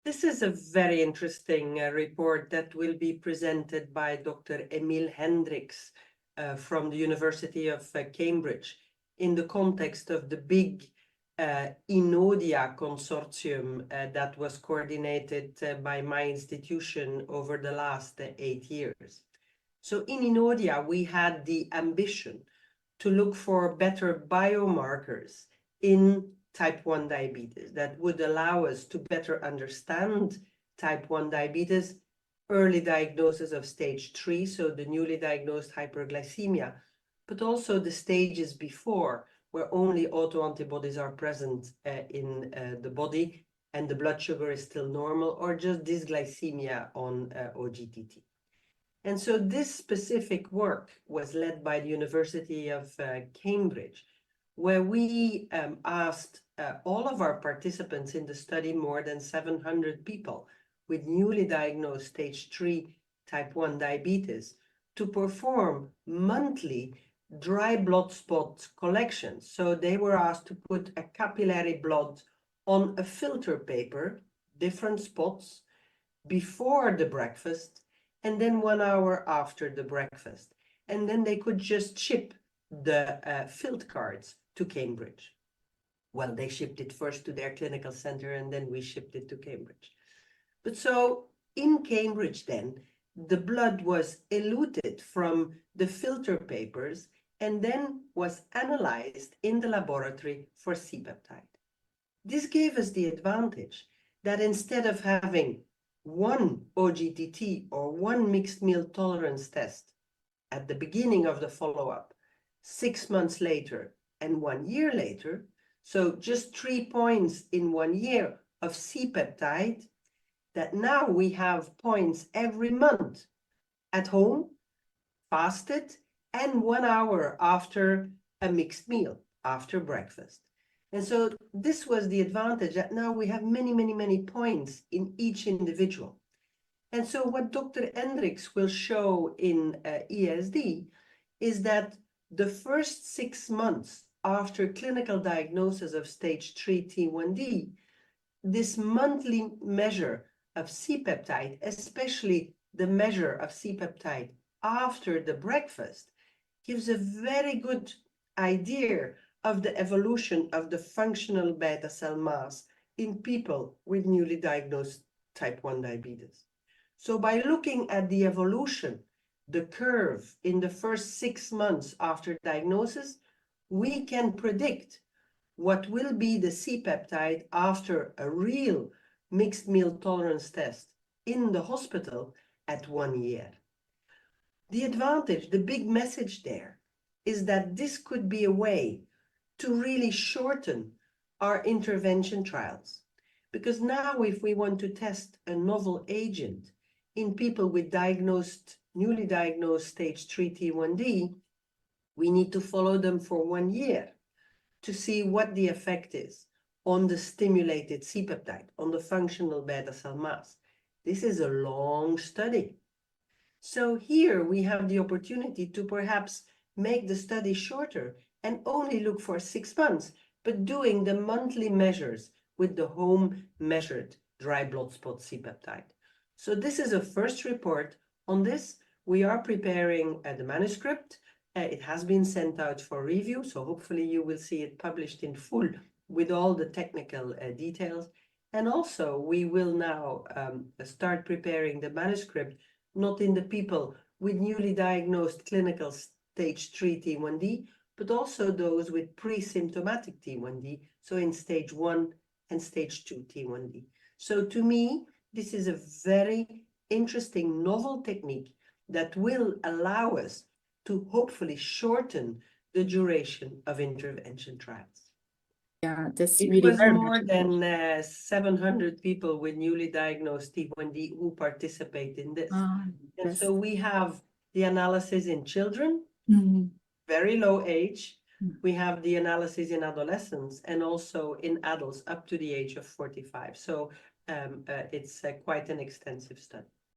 This is a very interesting report that will be presented by Dr. Emil Hendricks from the University of Cambridge in the context of the big INNODIA consortium that was coordinated by my institution over the last 8 years. So in INNODIA, we had the ambition to look for better biomarkers in type 1 diabetes that would allow us to better understand type 1 diabetes, early diagnosis of stage 3, so the newly diagnosed hyperglycemia, but also the stages before, where only autoantibodies are present in the body and the blood sugar is still normal, or just dysglycemia on OGTT. And so this specific work was led by the University of Cambridge, where we asked all of our participants in the study, more than 700 people with newly diagnosed stage 3 type 1 diabetes, to perform monthly dry blood spot collections. So they were asked to put a capillary blood on a filter paper, different spots, before the breakfast, and then 1 hour after the breakfast. And then they could just ship the field cards to Cambridge. Well, they shipped it first to their clinical center, and then we shipped it to Cambridge. But so in Cambridge then, the blood was eluted from the filter papers and then was analyzed in the laboratory for C-peptide. This gave us the advantage that instead of having one OGTT or one mixed meal tolerance test at the beginning of the follow-up, 6 months later and 1 year later, so just 3 points in 1 year of C-peptide, that now we have points every month at home, fasted, and 1 hour after a mixed meal, after breakfast. And so this was the advantage, that now we have many points in each individual. And so what Dr. Hendricks will show in ESD is that the first 6 months after clinical diagnosis of stage 3 T1D, this monthly measure of C-peptide, especially the measure of C-peptide after the breakfast, gives a very good idea of the evolution of the functional beta cell mass in people with newly diagnosed type 1 diabetes. So by looking at the evolution, the curve in the first 6 months after diagnosis, we can predict what will be the C-peptide after a real mixed meal tolerance test in the hospital at 1 year. The advantage, the big message there, is that this could be a way to really shorten our intervention trials. Because now if we want to test a novel agent in people with newly diagnosed stage 3 T1D, we need to follow them for 1 year to see what the effect is on the stimulated C-peptide, on the functional beta cell mass. This is a long study. So here we have the opportunity to perhaps make the study shorter and only look for 6 months, but doing the monthly measures with the home measured dry blood spot C-peptide. So this is a first report on this. We are preparing the manuscript. It has been sent out for review, so hopefully you will see it published in full with all the technical details. And also we will now start preparing the manuscript, not in the people with newly diagnosed clinical stage 3 T1D, but also those with pre-symptomatic T1D, so in stage 1 and stage 2 T1D. So to me, this is a very interesting novel technique that will allow us to hopefully shorten the duration of intervention trials. Yeah, that's it really was very more much than 700 people with newly diagnosed T1D who participate in this. And so we have the analysis in children, very low age. We have the analysis in adolescents and also in adults up to the age of 45. So it's quite an extensive study.